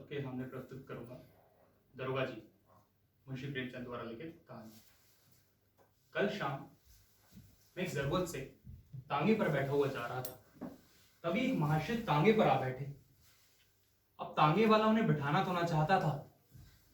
सबके सामने प्रस्तुत करूंगा दरोगा जी, मुंशी प्रेमचंद द्वारा लिखित कहानी। कल शाम मैं एक जरूरत से तांगे पर बैठा हुआ जा रहा था, तभी एक महाशय तांगे पर आ बैठे। अब तांगे वाला उन्हें बिठाना तो ना चाहता था,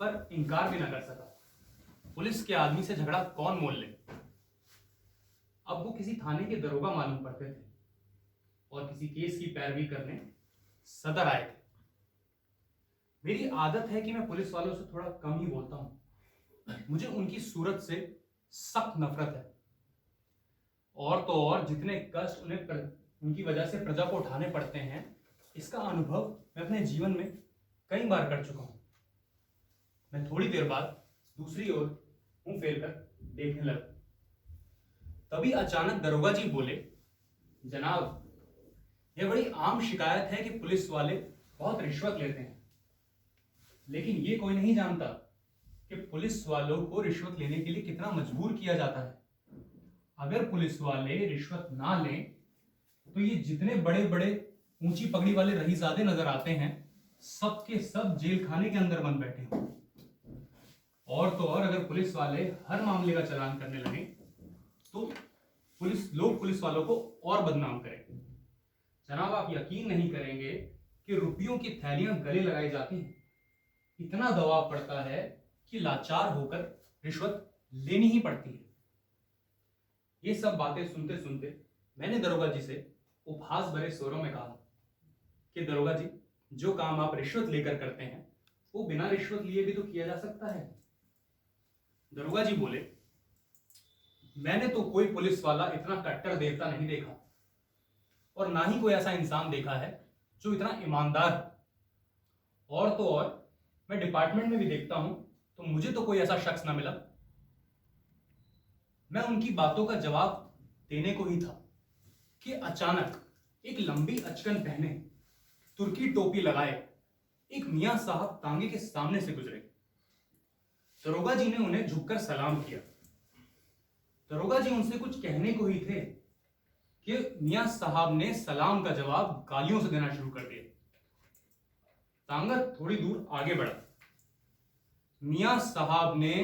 पर इनकार भी ना कर सका। पुलिस के आदमी से झगड़ा कौन मोल ले। अब वो किसी थाने के दरोगा मालूम पड़ते थे और किसी केस की पैरवी करने सदर आए थे। मेरी आदत है कि मैं पुलिस वालों से थोड़ा कम ही बोलता हूं। मुझे उनकी सूरत से सख्त नफरत है, और तो और जितने कष्ट उनकी वजह से प्रजा को उठाने पड़ते हैं, इसका अनुभव मैं अपने जीवन में कई बार कर चुका हूं। मैं थोड़ी देर बाद दूसरी ओर मुंह फेर कर देखने लगा। तभी अचानक दरोगा जी बोले, जनाब, यह बड़ी आम शिकायत है कि पुलिस वाले बहुत रिश्वत लेते हैं, लेकिन ये कोई नहीं जानता कि पुलिस वालों को रिश्वत लेने के लिए कितना मजबूर किया जाता है। अगर पुलिस वाले रिश्वत ना लें तो ये जितने बड़े बड़े ऊंची पगड़ी वाले रईसजादे नजर आते हैं, सब के सब जेल खाने के अंदर बंद बैठे हैं। और तो और अगर पुलिस वाले हर मामले का चालान करने लगे तो पुलिस वालों को और बदनाम करें। जनाब, आप यकीन नहीं करेंगे कि रुपयों की थैलियां गले लगाई जाती हैं। इतना दबाव पड़ता है कि लाचार होकर रिश्वत लेनी ही पड़ती है। ये सब बातें सुनते सुनते मैंने दरोगा जी से उपहास भरे स्वरों में कहा कि दरोगा जी, जो काम आप रिश्वत लेकर करते हैं वो बिना रिश्वत लिए भी तो किया जा सकता है। दरोगा जी बोले, मैंने तो कोई पुलिस वाला इतना कट्टर देवता नहीं देखा, और ना ही कोई ऐसा इंसान देखा है जो इतना ईमानदार है। और तो और मैं डिपार्टमेंट में भी देखता हूं तो मुझे तो कोई ऐसा शख्स ना मिला। मैं उनकी बातों का जवाब देने को ही था कि अचानक एक लंबी अचकन पहने, तुर्की टोपी लगाए एक मियां साहब तांगे के सामने से गुजरे। दरोगा जी ने उन्हें झुककर सलाम किया। दरोगा जी उनसे कुछ कहने को ही थे कि मियां साहब ने सलाम का जवाब गालियों से देना शुरू कर दिया। तांगा थोड़ी दूर आगे बढ़ा। मियां साहब ने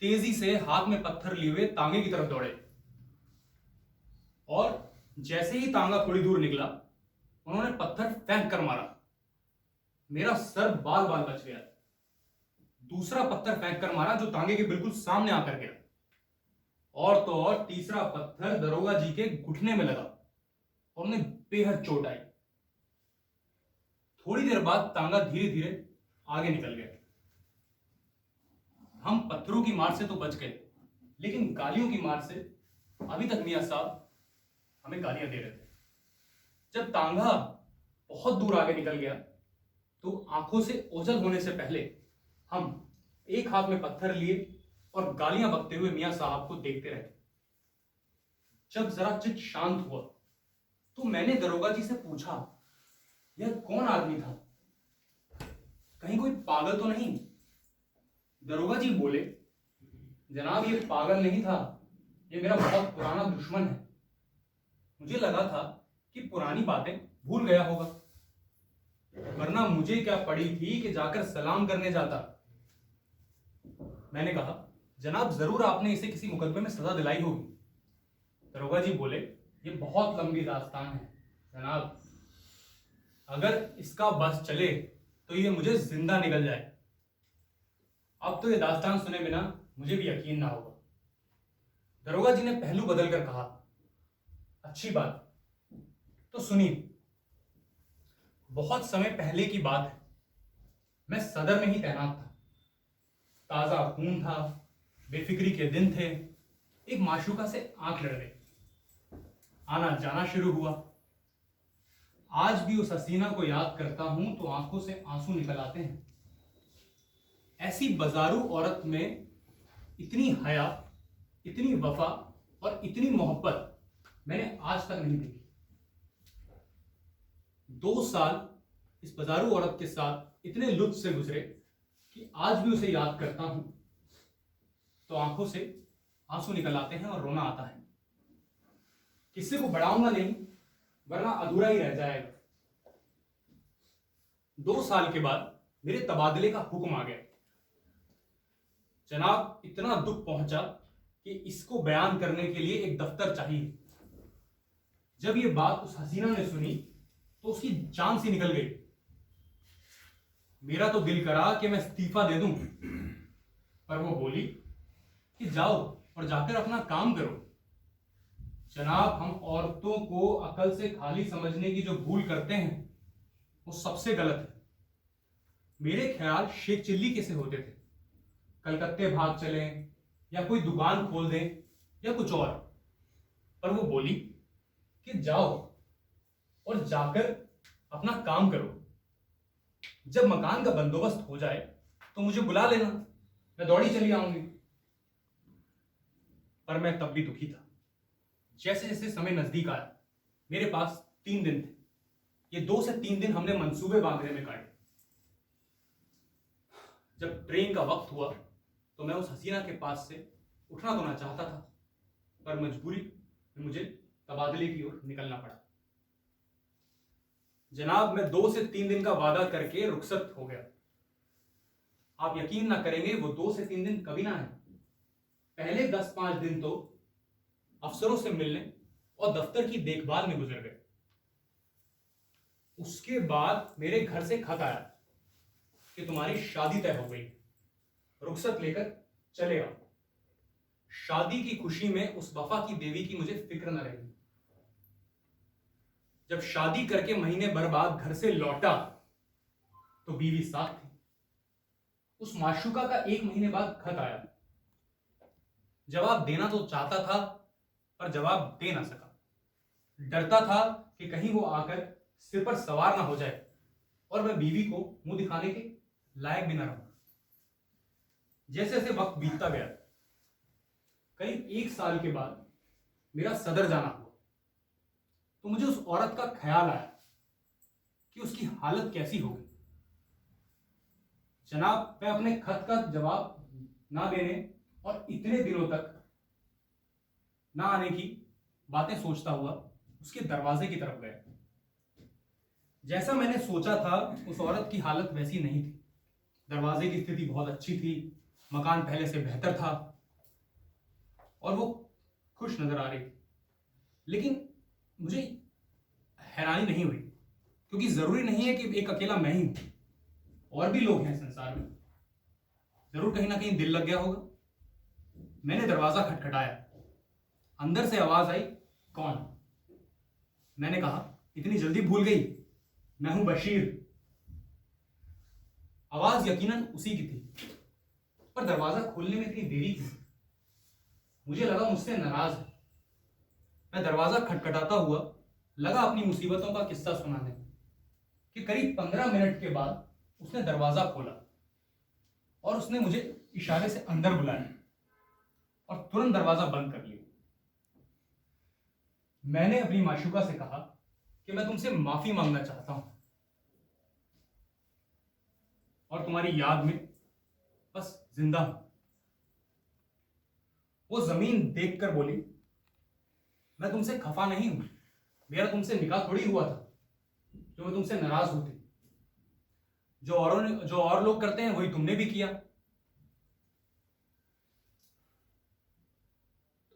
तेजी से हाथ में पत्थर लिए हुए तांगे की तरफ दौड़े, और जैसे ही तांगा थोड़ी दूर निकला, उन्होंने पत्थर फेंक कर मारा। मेरा सर बाल बाल बच गया। दूसरा पत्थर फेंक कर मारा जो तांगे के बिल्कुल सामने आकर गिरा, और तो और तीसरा पत्थर दरोगा जी के घुटने में लगा और उन्हें बेहद चोट आई। थोड़ी देर बाद तांगा धीरे धीरे आगे निकल गया। हम पत्थरों की मार से तो बच गए, लेकिन गालियों की मार से अभी तक मियां साहब हमें गालियां दे रहे थे। जब तांगा बहुत दूर आगे निकल गया तो आंखों से ओझल होने से पहले हम एक हाथ में पत्थर लिए और गालियां बकते हुए मियां साहब को देखते रहे। जब जरा चित्त शांत हुआ तो मैंने दरोगा जी से पूछा, यह कौन आदमी था? कहीं कोई पागल तो नहीं? दरोगा जी बोले, जनाब, ये पागल नहीं था, ये मेरा बहुत पुराना दुश्मन है। मुझे लगा था कि पुरानी बातें भूल गया होगा, वरना मुझे क्या पड़ी थी कि जाकर सलाम करने जाता। मैंने कहा, जनाब, जरूर आपने इसे किसी मुकदमे में सजा दिलाई होगी। दरोगा जी बोले, ये बहुत लंबी दास्तान है जनाब, अगर इसका बस चले तो ये मुझे जिंदा निकल जाए। अब तो ये दास्तान सुने बिना मुझे भी यकीन ना होगा। दरोगा जी ने पहलू बदलकर कहा, अच्छी बात, तो सुनिए। बहुत समय पहले की बात है, मैं सदर में ही तैनात था। ताजा खून था, बेफिक्री के दिन थे। एक माशूका से आंख लड़ गई, आना जाना शुरू हुआ। आज भी उस हसीना को याद करता हूं तो आंखों से आंसू निकल आते हैं। ऐसी बाजारू औरत में इतनी हया, इतनी वफा और इतनी मोहब्बत मैंने आज तक नहीं देखी। 2 साल इस बाजारू औरत के साथ इतने लुत्फ से गुजरे कि आज भी उसे याद करता हूं तो आंखों से आंसू निकल आते हैं और रोना आता है। किस्से को बढ़ाऊंगा नहीं, वरना अधूरा ही रह जाएगा। 2 साल के बाद मेरे तबादले का हुक्म आ गया। जनाब, इतना दुख पहुंचा कि इसको बयान करने के लिए एक दफ्तर चाहिए। जब ये बात उस हसीना ने सुनी तो उसकी जान सी निकल गई। मेरा तो दिल करा कि मैं इस्तीफा दे दूं, पर वो बोली कि जाओ और जाकर अपना काम करो। जनाब, हम औरतों को अकल से खाली समझने की जो भूल करते हैं वो सबसे गलत है। मेरे ख्याल शेख चिल्ली कैसे होते थे, कलकत्ते भाग चलें या कोई दुकान खोल दें या कुछ और। पर वो बोली कि जाओ और जाकर अपना काम करो। जब मकान का बंदोबस्त हो जाए तो मुझे बुला लेना, मैं दौड़ी चली आऊंगी। पर मैं तब भी दुखी था। जैसे जैसे समय नजदीक आया, मेरे पास 3 दिन थे। ये 2 से 3 दिन हमने मंसूबे बांधने में काटे। जब ट्रेन का वक्त हुआ तो मैं उस हसीना के पास से उठना तो ना चाहता था, पर मजबूरी में मुझे तबादले की ओर निकलना पड़ा। जनाब, मैं 2 से 3 दिन का वादा करके रुखसत हो गया। आप यकीन ना करेंगे, वो 2 से 3 दिन कभी ना है। पहले 10-5 दिन तो अफसरों से मिलने और दफ्तर की देखभाल में गुजर गए। उसके बाद मेरे घर से खत आया कि तुम्हारी शादी तय हो गई, रुखसत लेकर चले आओ। शादी की खुशी में उस वफा की देवी की मुझे फिक्र न रही। जब शादी करके महीने भर बाद घर से लौटा तो बीवी साथ थी। उस माशूका का 1 महीने बाद खत आया। जवाब देना तो चाहता था, पर जवाब दे ना सका। डरता था कि कहीं वो आकर सिर पर सवार ना हो जाए और मैं बीवी को मुंह दिखाने के लायक भी ना रहूं। जैसे जैसे वक्त बीतता गया, करीब 1 साल के बाद मेरा सदर जाना हुआ, तो मुझे उस औरत का ख्याल आया कि उसकी हालत कैसी होगी। जनाब, मैं अपने खत का जवाब ना देने और इतने दिनों तक ना आने की बातें सोचता हुआ उसके दरवाजे की तरफ गया। जैसा मैंने सोचा था, उस औरत की हालत वैसी नहीं थी। दरवाजे की स्थिति बहुत अच्छी थी, मकान पहले से बेहतर था और वो खुश नजर आ रही थी। लेकिन मुझे हैरानी नहीं हुई, क्योंकि जरूरी नहीं है कि एक अकेला मैं ही हूं, और भी लोग हैं संसार में। जरूर कहीं ना कहीं दिल लग गया होगा। मैंने दरवाजा खटखटाया। अंदर से आवाज आई, कौन? मैंने कहा, इतनी जल्दी भूल गई, मैं हूं बशीर। आवाज यकीनन उसी की थी, पर दरवाजा खोलने में इतनी देरी क्यों? मुझे लगा मुझसे नाराज है। मैं दरवाजा खटखटाता हुआ लगा अपनी मुसीबतों का किस्सा सुनाने कि करीब 15 मिनट के बाद उसने दरवाजा खोला और उसने मुझे इशारे से अंदर बुलाया और तुरंत दरवाजा बंद कर लिया। मैंने अपनी माशूका से कहा कि मैं तुमसे माफी मांगना चाहता हूं और तुम्हारी याद में बस जिंदा हूं। वो जमीन देखकर बोली, मैं तुमसे खफा नहीं हूं। मेरा तुमसे निकाह थोड़ी हुआ था जो मैं तुमसे नाराज होती। जो और लोग करते हैं वही तुमने भी किया।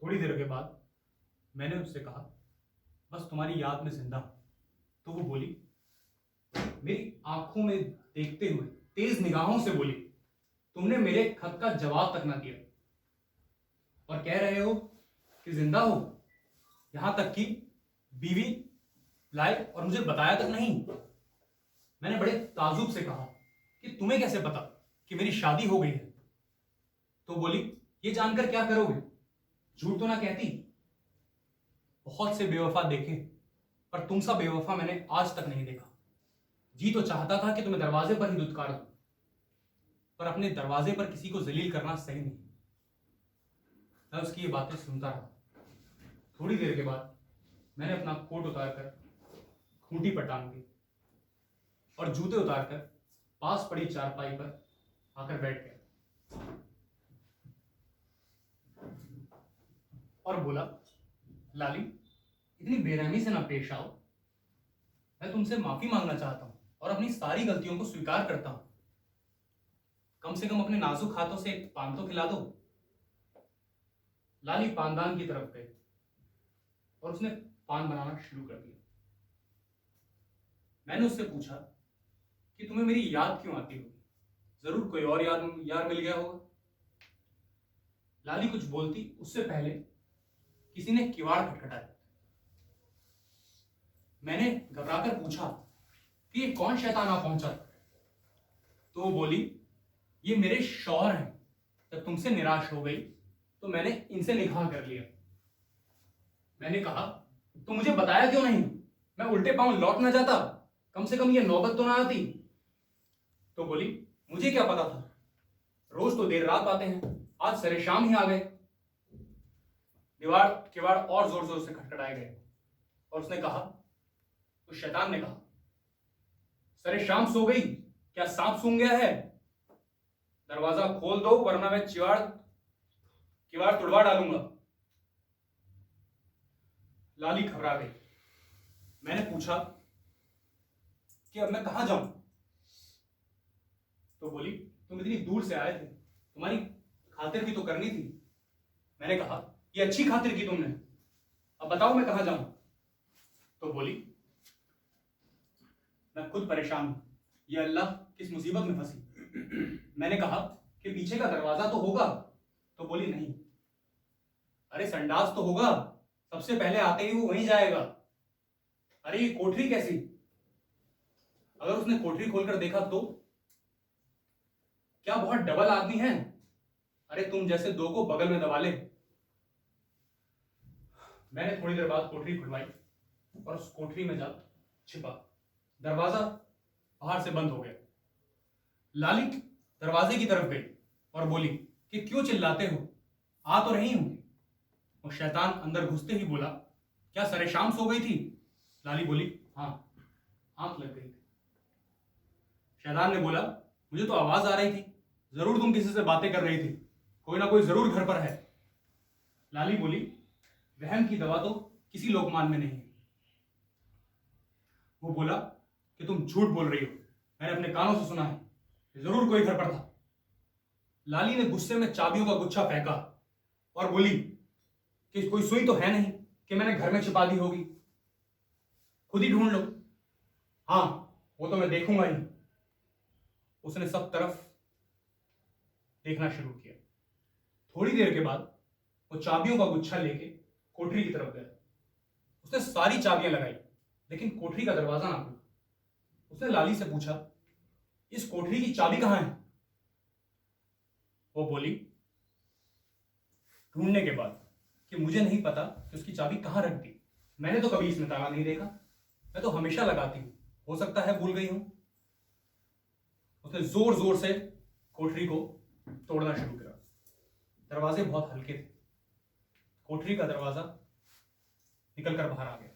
थोड़ी देर के बाद मैंने उससे कहा, बस तुम्हारी याद में जिंदा हूं। तो वो बोली, मेरी आंखों में देखते हुए तेज निगाहों से बोली, तुमने मेरे खत का जवाब तक ना दिया और कह रहे हो कि जिंदा हो। यहां तक कि बीवी लाए और मुझे बताया तक नहीं। मैंने बड़े ताजुब से कहा कि तुम्हें कैसे पता कि मेरी शादी हो गई है? तो बोली, ये जानकर क्या करोगे? झूठ तो ना कहती। बहुत से बेवफा देखे, पर तुम सा बेवफा मैंने आज तक नहीं देखा। जी तो चाहता था कि तुम्हें दरवाजे पर ही दुत्कार दूं, पर अपने दरवाजे पर किसी को जलील करना सही नहीं। मैं उसकी ये बातें सुनता रहा। थोड़ी देर के बाद मैंने अपना कोट उतारकर खूंटी पर टांग दी और जूते उतारकर पास पड़ी चारपाई पर आकर बैठ गया और बोला, लाली, इतनी बेरहमी से ना पेश आओ। मैं तुमसे माफी मांगना चाहता हूं और अपनी सारी गलतियों को स्वीकार करता हूं। कम से कम अपने नाजुक हाथों से एक पान तो खिला दो। लाली पानदान की तरफ गए और उसने पान बनाना शुरू कर दिया। मैंने उससे पूछा कि तुम्हें मेरी याद क्यों आती होगी? जरूर कोई और यार मिल गया होगा। लाली कुछ बोलती उससे पहले किसी ने किवाड़ खटखटाया। मैंने घबराकर पूछा कि ये कौन शैतान आ पहुंचा? तो वो बोली, ये मेरे शौहर हैं। जब तुमसे निराश हो गई तो मैंने इनसे निकाह कर लिया। मैंने कहा, तो मुझे बताया क्यों नहीं? मैं उल्टे पांव लौट ना जाता? कम से कम ये नौबत तो ना आती। तो बोली, मुझे क्या पता था, रोज तो देर रात आते हैं, आज सरे शाम ही आ गए। दीवार किवाड़ और जोर जोर से खटखटाए गए और उसने कहा, उस शैतान ने कहा, सरे शाम सो गई, क्या सांप सूंघ गया है? दरवाजा खोल दो वरना मैं किवाड़ तुड़वा डालूंगा। लाली घबरा गई। मैंने पूछा कि अब मैं कहां जाऊं? तो बोली, तुम इतनी दूर से आए थे, तुम्हारी खातिर भी तो करनी थी। मैंने कहा, ये अच्छी खातिर की तुमने, अब बताओ मैं कहां जाऊं? तो बोली, मैं खुद परेशान हूं, ये अल्लाह किस मुसीबत में फंसी। मैंने कहा कि पीछे का दरवाजा तो होगा। तो बोली, नहीं। अरे संडास तो होगा, सबसे पहले आते ही वो वहीं जाएगा। अरे ये कोठरी कैसी? अगर उसने कोठरी खोलकर देखा तो? क्या बहुत डबल आदमी है? अरे तुम जैसे दो को बगल में दबा ले। मैंने थोड़ी देर बाद कोठरी खुलवाई और उस कोठरी में जा छिपा। दरवाजा बाहर से बंद हो गया। लाली दरवाजे की तरफ गई और बोली कि क्यों चिल्लाते हो, आ तो रही हूं। और शैतान अंदर घुसते ही बोला, क्या सरे शाम सो गई थी? लाली बोली, हाँ, आंख लग गई थी। शैतान ने बोला, मुझे तो आवाज आ रही थी, जरूर तुम किसी से बातें कर रही थी, कोई ना कोई जरूर घर पर है। लाली बोली, वहम की दवा तो किसी लोकमान में नहीं है। वो बोला कि तुम झूठ बोल रही हो, मैंने अपने कानों से सुना है, जरूर कोई घर पर था। लाली ने गुस्से में चाबियों का गुच्छा फेंका और बोली कि कोई सुई तो है नहीं कि मैंने घर में छिपा दी होगी, खुद ही ढूंढ लो। हाँ, वो तो मैं देखूंगा ही। उसने सब तरफ देखना शुरू किया। थोड़ी देर के बाद वो चाबियों का गुच्छा लेके कोठरी की तरफ गया। उसने सारी चाबियां लगाई लेकिन कोठरी का दरवाजा ना खुला। उसने लाली से पूछा, इस कोठरी की चाबी कहां है? वो बोली ढूंढने के बाद कि मुझे नहीं पता कि उसकी चाबी कहां रख दी, मैंने तो कभी इसमें ताला नहीं देखा, मैं तो हमेशा लगाती हूं, हो सकता है भूल गई हूं। उसने जोर जोर से कोठरी को तोड़ना शुरू किया। दरवाजे बहुत हल्के थे। कोठरी का दरवाजा निकलकर बाहर आ गया।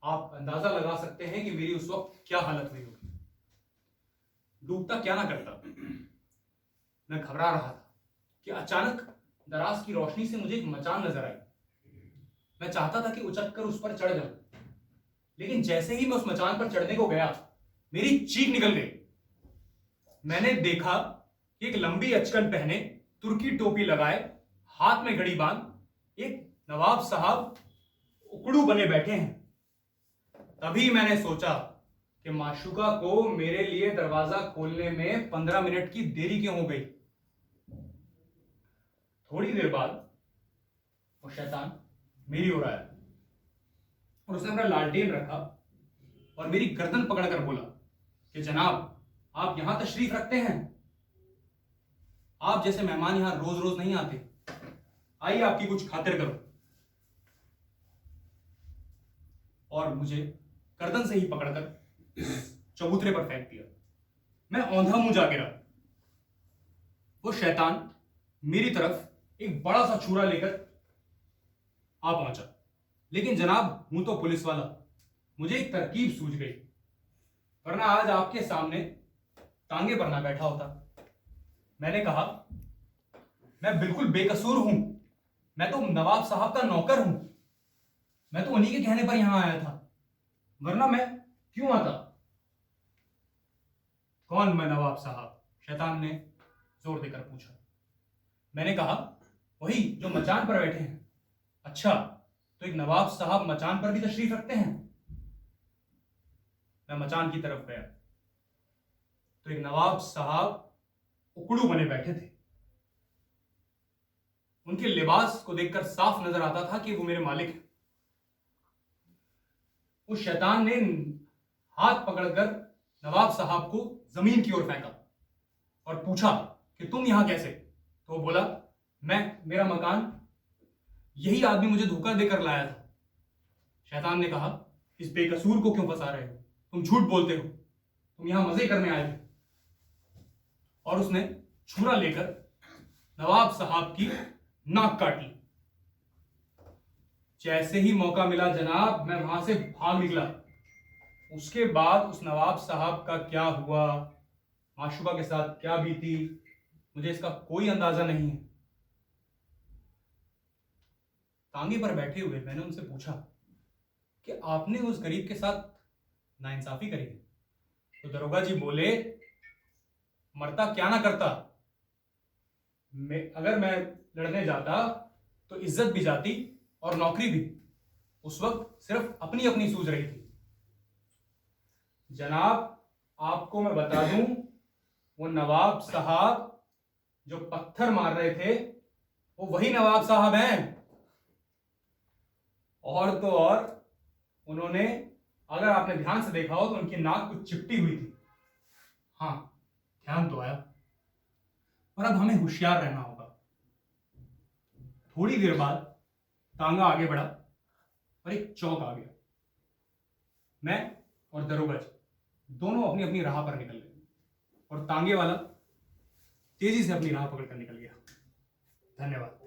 आप अंदाजा लगा सकते हैं कि मेरी उस वक्त क्या हालत हुई होगी। डूबता क्या ना करता। मैं घबरा रहा था कि अचानक दराज की रोशनी से मुझे एक मचान नजर आई। मैं चाहता था कि उचक कर उस पर चढ़ जाऊं, लेकिन जैसे ही मैं उस मचान पर चढ़ने को गया मेरी चीख निकल गई। मैंने देखा कि एक लंबी अचकन पहने, तुर्की टोपी लगाए, हाथ में घड़ी बांध एक नवाब साहब उकड़ू बने बैठे हैं। तभी मैंने सोचा कि माशुका को मेरे लिए दरवाजा खोलने में 15 मिनट की देरी क्यों हो गई। थोड़ी देर बाद वो शैतान मेरी ओर आया और उसने अपना लालटेन रखा और मेरी गर्दन पकड़कर बोला कि जनाब, आप यहां तशरीफ रखते हैं? आप जैसे मेहमान यहां रोज रोज नहीं आते, आइए आपकी कुछ खातिर करो। और मुझे गर्दन से ही पकड़कर चबूतरे पर फेंक दिया। मैं औंधा मुंह जा गिरा। वो शैतान मेरी तरफ एक बड़ा सा छुरा लेकर आ पहुंचा। लेकिन जनाब, हूं तो पुलिस वाला, मुझे एक तरकीब सूझ गई, वरना आज आपके सामने टांगे पर ना बैठा होता। मैंने कहा, मैं बिल्कुल बेकसूर हूं, मैं तो नवाब साहब का नौकर हूं, मैं तो उन्हीं के कहने पर यहां आया था, वरना मैं क्यों आता? कौन मैं नवाब साहब? शैतान ने जोर देकर पूछा। मैंने कहा, वही जो मचान पर बैठे हैं। अच्छा, तो एक नवाब साहब मचान पर भी तशरीफ रखते हैं? मैं मचान की तरफ गया तो एक नवाब साहब उकड़ू बने बैठे थे। उनके लिबास को देखकर साफ नजर आता था कि वो मेरे मालिक हैं। उस शैतान ने हाथ पकड़कर नवाब साहब को जमीन की ओर फेंका और पूछा कि तुम यहां कैसे? तो वो बोला, मेरा मकान, यही आदमी मुझे धोखा देकर लाया था। शैतान ने कहा, इस बेकसूर को क्यों फंसा रहे हो? तुम झूठ बोलते हो, तुम यहां मजे करने आए हो। और उसने छुरा लेकर नवाब साहब की नाक काट ली। जैसे ही मौका मिला जनाब, मैं वहां से भाग निकला। उसके बाद उस नवाब साहब का क्या हुआ, माशुका के साथ क्या बीती, मुझे इसका कोई अंदाजा नहीं है। तांगे पर बैठे हुए मैंने उनसे पूछा कि आपने उस गरीब के साथ नाइंसाफी करी है? तो दरोगा जी बोले, मरता क्या ना करता, अगर मैं लड़ने जाता तो इज्जत भी जाती और नौकरी भी। उस वक्त सिर्फ अपनी अपनी सूझ रही थी। जनाब, आपको मैं बता दूं, वो नवाब साहब जो पत्थर मार रहे थे, वो वही नवाब साहब हैं। और तो और, उन्होंने, अगर आपने ध्यान से देखा हो तो उनकी नाक कुछ चिपटी हुई थी। हाँ, ध्यान तो आया। और अब हमें होशियार रहना होगा। थोड़ी देर बाद तांगा आगे बढ़ा और एक चौक आ गया। मैं और दरोगा जी दोनों अपनी अपनी राह पर निकल गए और तांगे वाला तेजी से अपनी राह पकड़कर निकल गया। धन्यवाद।